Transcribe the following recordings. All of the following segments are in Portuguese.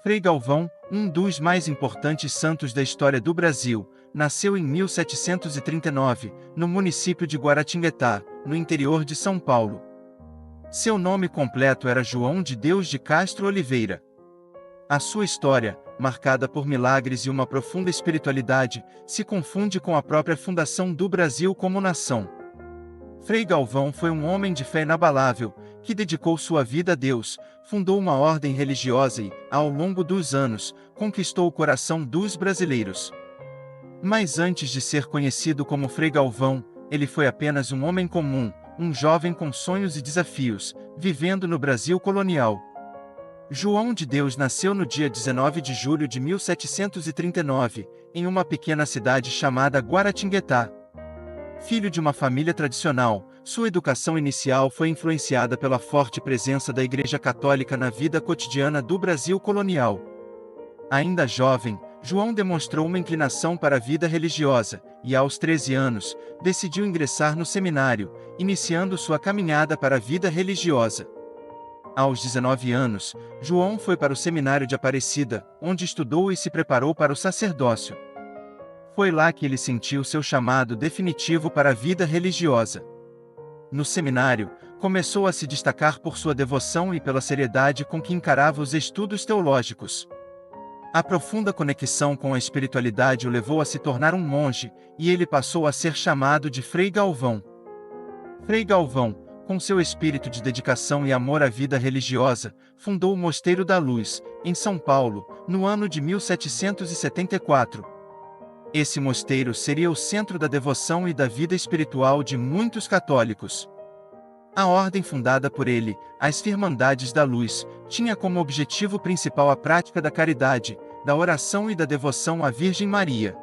Frei Galvão, um dos mais importantes santos da história do Brasil, nasceu em 1739, no município de Guaratinguetá, no interior de São Paulo. Seu nome completo era João de Deus de Castro Oliveira. A sua história, marcada por milagres e uma profunda espiritualidade, se confunde com a própria fundação do Brasil como nação. Frei Galvão foi um homem de fé inabalável, que dedicou sua vida a Deus, fundou uma ordem religiosa e, ao longo dos anos, conquistou o coração dos brasileiros. Mas antes de ser conhecido como Frei Galvão, ele foi apenas um homem comum, um jovem com sonhos e desafios, vivendo no Brasil colonial. João de Deus nasceu no dia 19 de julho de 1739, em uma pequena cidade chamada Guaratinguetá. Filho de uma família tradicional, sua educação inicial foi influenciada pela forte presença da Igreja Católica na vida cotidiana do Brasil colonial. Ainda jovem, João demonstrou uma inclinação para a vida religiosa, e aos 13 anos, decidiu ingressar no seminário, iniciando sua caminhada para a vida religiosa. Aos 19 anos, João foi para o seminário de Aparecida, onde estudou e se preparou para o sacerdócio. Foi lá que ele sentiu seu chamado definitivo para a vida religiosa. No seminário, começou a se destacar por sua devoção e pela seriedade com que encarava os estudos teológicos. A profunda conexão com a espiritualidade o levou a se tornar um monge, e ele passou a ser chamado de Frei Galvão. Frei Galvão, com seu espírito de dedicação e amor à vida religiosa, fundou o Mosteiro da Luz, em São Paulo, no ano de 1774. Esse mosteiro seria o centro da devoção e da vida espiritual de muitos católicos. A ordem fundada por ele, as Irmandades da Luz, tinha como objetivo principal a prática da caridade, da oração e da devoção à Virgem Maria.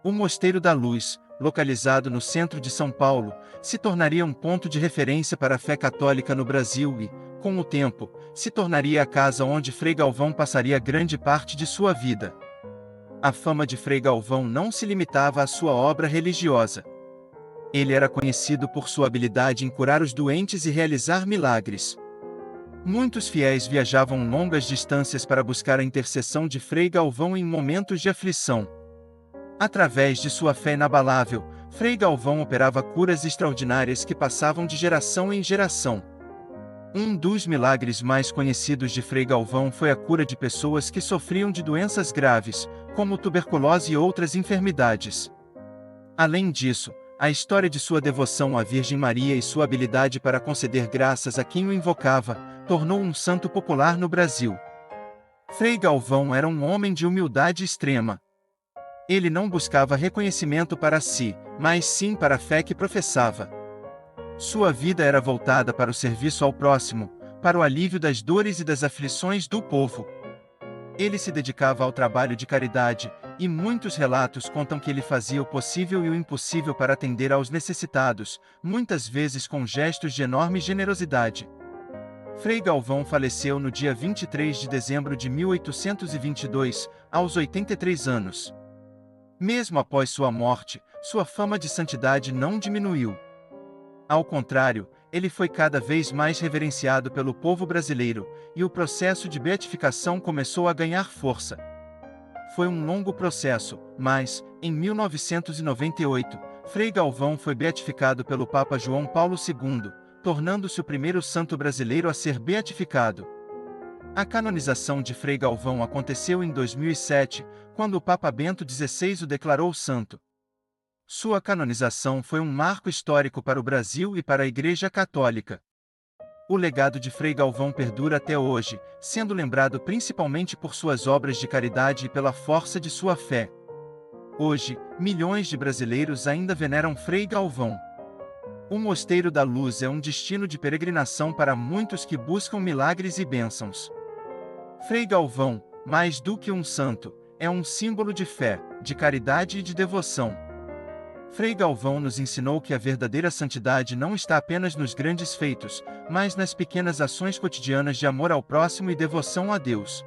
O Mosteiro da Luz, localizado no centro de São Paulo, se tornaria um ponto de referência para a fé católica no Brasil e, com o tempo, se tornaria a casa onde Frei Galvão passaria grande parte de sua vida. A fama de Frei Galvão não se limitava à sua obra religiosa. Ele era conhecido por sua habilidade em curar os doentes e realizar milagres. Muitos fiéis viajavam longas distâncias para buscar a intercessão de Frei Galvão em momentos de aflição. Através de sua fé inabalável, Frei Galvão operava curas extraordinárias que passavam de geração em geração. Um dos milagres mais conhecidos de Frei Galvão foi a cura de pessoas que sofriam de doenças graves, como tuberculose e outras enfermidades. Além disso, a história de sua devoção à Virgem Maria e sua habilidade para conceder graças a quem o invocava, tornou um santo popular no Brasil. Frei Galvão era um homem de humildade extrema. Ele não buscava reconhecimento para si, mas sim para a fé que professava. Sua vida era voltada para o serviço ao próximo, para o alívio das dores e das aflições do povo. Ele se dedicava ao trabalho de caridade, e muitos relatos contam que ele fazia o possível e o impossível para atender aos necessitados, muitas vezes com gestos de enorme generosidade. Frei Galvão faleceu no dia 23 de dezembro de 1822, aos 83 anos. Mesmo após sua morte, sua fama de santidade não diminuiu. Ao contrário, ele foi cada vez mais reverenciado pelo povo brasileiro, e o processo de beatificação começou a ganhar força. Foi um longo processo, mas, em 1998, Frei Galvão foi beatificado pelo Papa João Paulo II, tornando-se o primeiro santo brasileiro a ser beatificado. A canonização de Frei Galvão aconteceu em 2007, quando o Papa Bento XVI o declarou santo. Sua canonização foi um marco histórico para o Brasil e para a Igreja Católica. O legado de Frei Galvão perdura até hoje, sendo lembrado principalmente por suas obras de caridade e pela força de sua fé. Hoje, milhões de brasileiros ainda veneram Frei Galvão. O Mosteiro da Luz é um destino de peregrinação para muitos que buscam milagres e bênçãos. Frei Galvão, mais do que um santo, é um símbolo de fé, de caridade e de devoção. Frei Galvão nos ensinou que a verdadeira santidade não está apenas nos grandes feitos, mas nas pequenas ações cotidianas de amor ao próximo e devoção a Deus.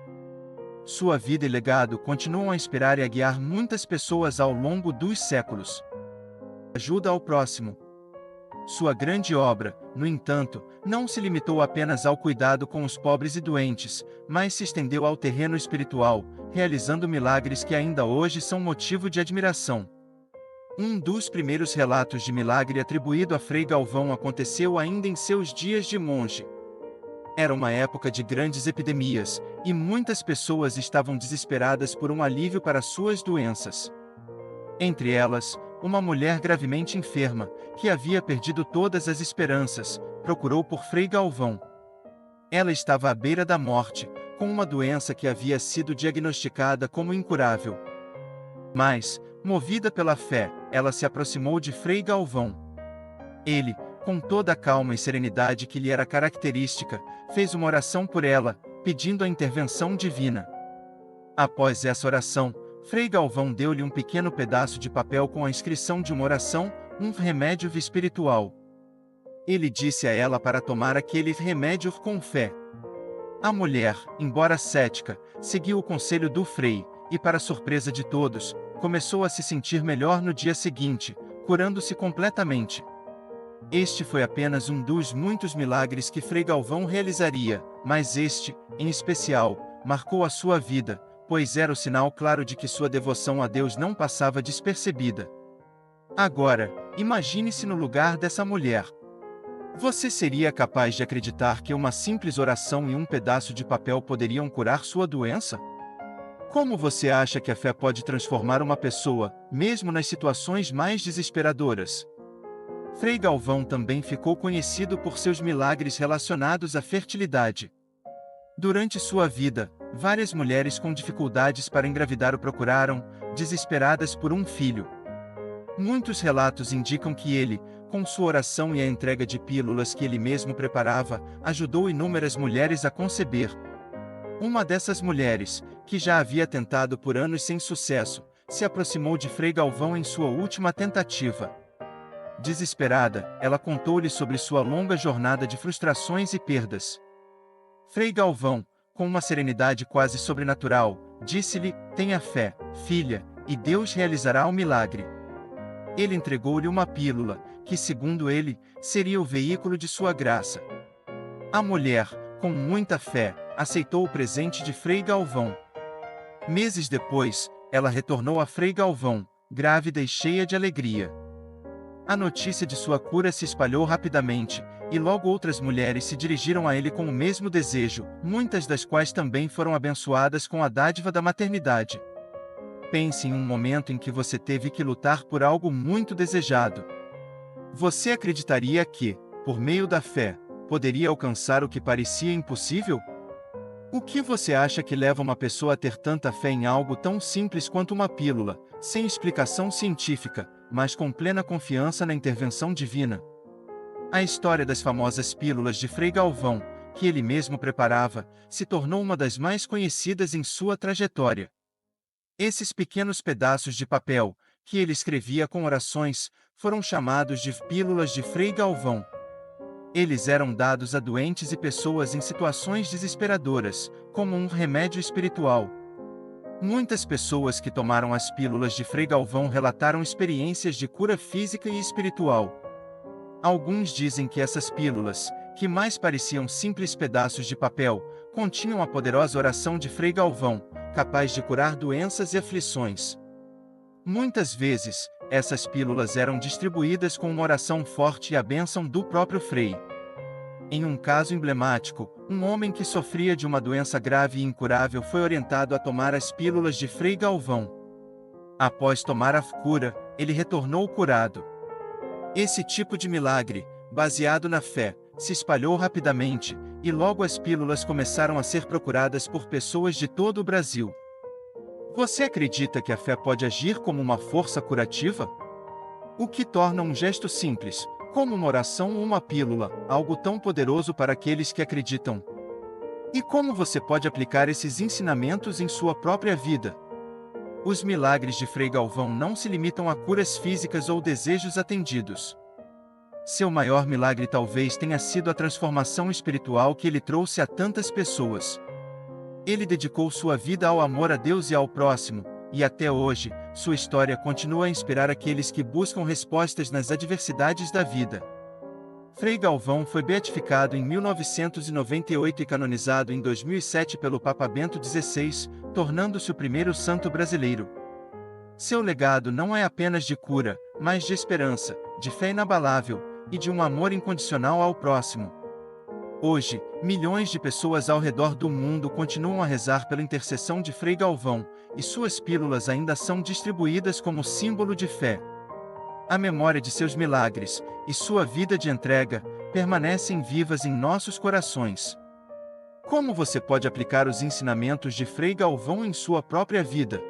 Sua vida e legado continuam a inspirar e a guiar muitas pessoas ao longo dos séculos. Ajuda ao próximo. Sua grande obra, no entanto, não se limitou apenas ao cuidado com os pobres e doentes, mas se estendeu ao terreno espiritual, realizando milagres que ainda hoje são motivo de admiração. Um dos primeiros relatos de milagre atribuído a Frei Galvão aconteceu ainda em seus dias de monge. Era uma época de grandes epidemias, e muitas pessoas estavam desesperadas por um alívio para suas doenças. Entre elas, uma mulher gravemente enferma, que havia perdido todas as esperanças, procurou por Frei Galvão. Ela estava à beira da morte, com uma doença que havia sido diagnosticada como incurável. Mas, movida pela fé, ela se aproximou de Frei Galvão. Ele, com toda a calma e serenidade que lhe era característica, fez uma oração por ela, pedindo a intervenção divina. Após essa oração, Frei Galvão deu-lhe um pequeno pedaço de papel com a inscrição de uma oração, um remédio espiritual. Ele disse a ela para tomar aquele remédio com fé. A mulher, embora cética, seguiu o conselho do Frei, e para surpresa de todos, começou a se sentir melhor no dia seguinte, curando-se completamente. Este foi apenas um dos muitos milagres que Frei Galvão realizaria, mas este, em especial, marcou a sua vida, pois era o sinal claro de que sua devoção a Deus não passava despercebida. Agora, imagine-se no lugar dessa mulher. Você seria capaz de acreditar que uma simples oração e um pedaço de papel poderiam curar sua doença? Como você acha que a fé pode transformar uma pessoa, mesmo nas situações mais desesperadoras? Frei Galvão também ficou conhecido por seus milagres relacionados à fertilidade. Durante sua vida, várias mulheres com dificuldades para engravidar o procuraram, desesperadas por um filho. Muitos relatos indicam que ele, com sua oração e a entrega de pílulas que ele mesmo preparava, ajudou inúmeras mulheres a conceber. Uma dessas mulheres, que já havia tentado por anos sem sucesso, se aproximou de Frei Galvão em sua última tentativa. Desesperada, ela contou-lhe sobre sua longa jornada de frustrações e perdas. Frei Galvão, com uma serenidade quase sobrenatural, disse-lhe: "Tenha fé, filha, e Deus realizará o milagre." Ele entregou-lhe uma pílula, que, segundo ele, seria o veículo de sua graça. A mulher, com muita fé, aceitou o presente de Frei Galvão. Meses depois, ela retornou a Frei Galvão, grávida e cheia de alegria. A notícia de sua cura se espalhou rapidamente, e logo outras mulheres se dirigiram a ele com o mesmo desejo, muitas das quais também foram abençoadas com a dádiva da maternidade. Pense em um momento em que você teve que lutar por algo muito desejado. Você acreditaria que, por meio da fé, poderia alcançar o que parecia impossível? O que você acha que leva uma pessoa a ter tanta fé em algo tão simples quanto uma pílula, sem explicação científica, mas com plena confiança na intervenção divina? A história das famosas pílulas de Frei Galvão, que ele mesmo preparava, se tornou uma das mais conhecidas em sua trajetória. Esses pequenos pedaços de papel, que ele escrevia com orações, foram chamados de pílulas de Frei Galvão. Eles eram dados a doentes e pessoas em situações desesperadoras, como um remédio espiritual. Muitas pessoas que tomaram as pílulas de Frei Galvão relataram experiências de cura física e espiritual. Alguns dizem que essas pílulas, que mais pareciam simples pedaços de papel, continham a poderosa oração de Frei Galvão, capaz de curar doenças e aflições. Muitas vezes, essas pílulas eram distribuídas com uma oração forte e a bênção do próprio Frei. Em um caso emblemático, um homem que sofria de uma doença grave e incurável foi orientado a tomar as pílulas de Frei Galvão. Após tomar a cura, ele retornou curado. Esse tipo de milagre, baseado na fé, se espalhou rapidamente, e logo as pílulas começaram a ser procuradas por pessoas de todo o Brasil. Você acredita que a fé pode agir como uma força curativa? O que torna um gesto simples, como uma oração ou uma pílula, algo tão poderoso para aqueles que acreditam? E como você pode aplicar esses ensinamentos em sua própria vida? Os milagres de Frei Galvão não se limitam a curas físicas ou desejos atendidos. Seu maior milagre talvez tenha sido a transformação espiritual que ele trouxe a tantas pessoas. Ele dedicou sua vida ao amor a Deus e ao próximo, e até hoje, sua história continua a inspirar aqueles que buscam respostas nas adversidades da vida. Frei Galvão foi beatificado em 1998 e canonizado em 2007 pelo Papa Bento XVI, tornando-se o primeiro santo brasileiro. Seu legado não é apenas de cura, mas de esperança, de fé inabalável e de um amor incondicional ao próximo. Hoje, milhões de pessoas ao redor do mundo continuam a rezar pela intercessão de Frei Galvão, e suas pílulas ainda são distribuídas como símbolo de fé. A memória de seus milagres e sua vida de entrega permanecem vivas em nossos corações. Como você pode aplicar os ensinamentos de Frei Galvão em sua própria vida?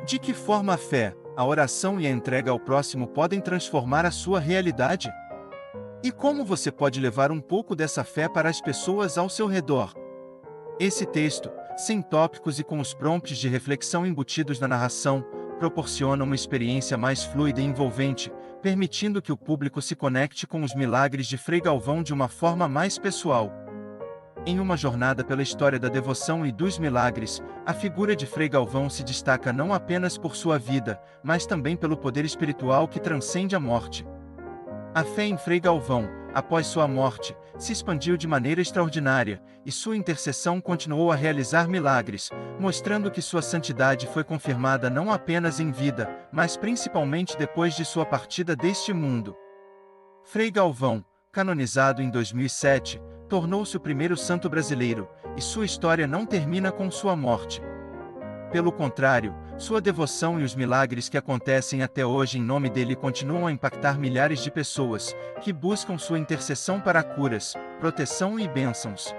De que forma a fé, a oração e a entrega ao próximo podem transformar a sua realidade? E como você pode levar um pouco dessa fé para as pessoas ao seu redor? Esse texto, sem tópicos e com os prompts de reflexão embutidos na narração, proporciona uma experiência mais fluida e envolvente, permitindo que o público se conecte com os milagres de Frei Galvão de uma forma mais pessoal. Em uma jornada pela história da devoção e dos milagres, a figura de Frei Galvão se destaca não apenas por sua vida, mas também pelo poder espiritual que transcende a morte. A fé em Frei Galvão, após sua morte, se expandiu de maneira extraordinária, e sua intercessão continuou a realizar milagres, mostrando que sua santidade foi confirmada não apenas em vida, mas principalmente depois de sua partida deste mundo. Frei Galvão, canonizado em 2007, tornou-se o primeiro santo brasileiro, e sua história não termina com sua morte. Pelo contrário, sua devoção e os milagres que acontecem até hoje em nome dele continuam a impactar milhares de pessoas, que buscam sua intercessão para curas, proteção e bênçãos.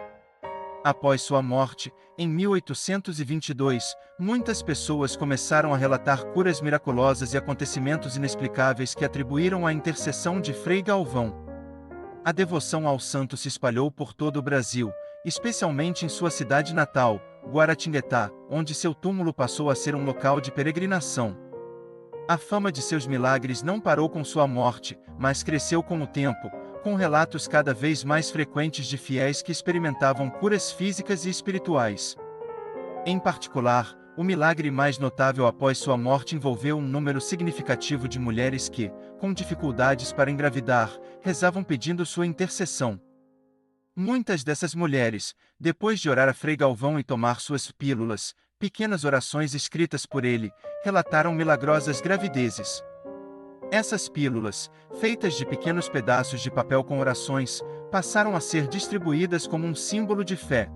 Após sua morte, em 1822, muitas pessoas começaram a relatar curas miraculosas e acontecimentos inexplicáveis que atribuíram à intercessão de Frei Galvão. A devoção ao santo se espalhou por todo o Brasil, especialmente em sua cidade natal, Guaratinguetá, onde seu túmulo passou a ser um local de peregrinação. A fama de seus milagres não parou com sua morte, mas cresceu com o tempo, com relatos cada vez mais frequentes de fiéis que experimentavam curas físicas e espirituais. Em particular, o milagre mais notável após sua morte envolveu um número significativo de mulheres que, com dificuldades para engravidar, rezavam pedindo sua intercessão. Muitas dessas mulheres, depois de orar a Frei Galvão e tomar suas pílulas, pequenas orações escritas por ele, relataram milagrosas gravidezes. Essas pílulas, feitas de pequenos pedaços de papel com orações, passaram a ser distribuídas como um símbolo de fé.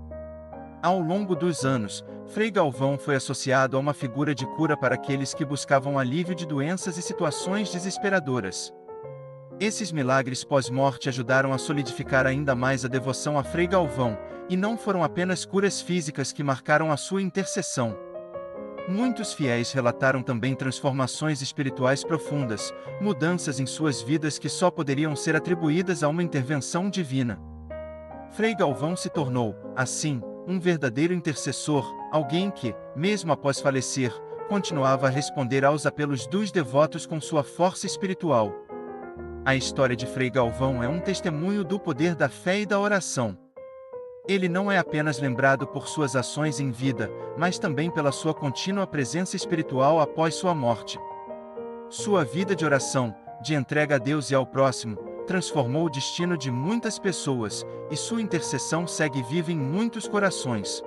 Ao longo dos anos, Frei Galvão foi associado a uma figura de cura para aqueles que buscavam alívio de doenças e situações desesperadoras. Esses milagres pós-morte ajudaram a solidificar ainda mais a devoção a Frei Galvão, e não foram apenas curas físicas que marcaram a sua intercessão. Muitos fiéis relataram também transformações espirituais profundas, mudanças em suas vidas que só poderiam ser atribuídas a uma intervenção divina. Frei Galvão se tornou, assim, um verdadeiro intercessor, alguém que, mesmo após falecer, continuava a responder aos apelos dos devotos com sua força espiritual. A história de Frei Galvão é um testemunho do poder da fé e da oração. Ele não é apenas lembrado por suas ações em vida, mas também pela sua contínua presença espiritual após sua morte. Sua vida de oração, de entrega a Deus e ao próximo, transformou o destino de muitas pessoas, e sua intercessão segue viva em muitos corações.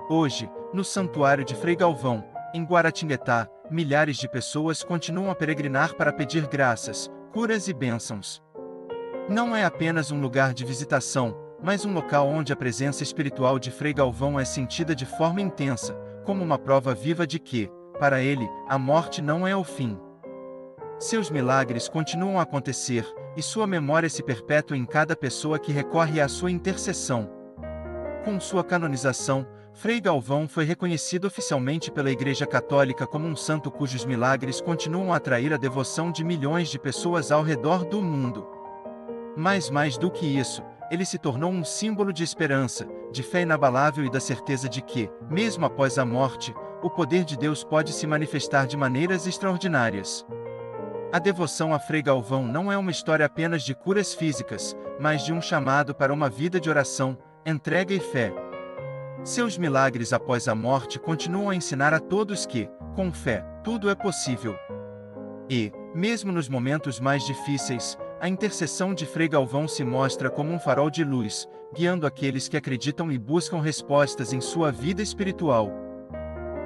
Hoje, no Santuário de Frei Galvão, em Guaratinguetá, milhares de pessoas continuam a peregrinar para pedir graças, curas e bênçãos. Não é apenas um lugar de visitação, mas um local onde a presença espiritual de Frei Galvão é sentida de forma intensa, como uma prova viva de que, para ele, a morte não é o fim. Seus milagres continuam a acontecer, e sua memória se perpetua em cada pessoa que recorre à sua intercessão. Com sua canonização, Frei Galvão foi reconhecido oficialmente pela Igreja Católica como um santo cujos milagres continuam a atrair a devoção de milhões de pessoas ao redor do mundo. Mas mais do que isso, ele se tornou um símbolo de esperança, de fé inabalável e da certeza de que, mesmo após a morte, o poder de Deus pode se manifestar de maneiras extraordinárias. A devoção a Frei Galvão não é uma história apenas de curas físicas, mas de um chamado para uma vida de oração, entrega e fé. Seus milagres após a morte continuam a ensinar a todos que, com fé, tudo é possível. E, mesmo nos momentos mais difíceis, A intercessão de Frei Galvão se mostra como um farol de luz, guiando aqueles que acreditam e buscam respostas em sua vida espiritual.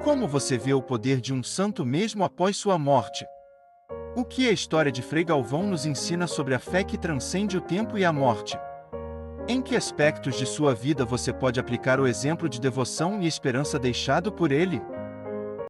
Como você vê o poder de um santo mesmo após sua morte? O que a história de Frei Galvão nos ensina sobre a fé que transcende o tempo e a morte? Em que aspectos de sua vida você pode aplicar o exemplo de devoção e esperança deixado por ele?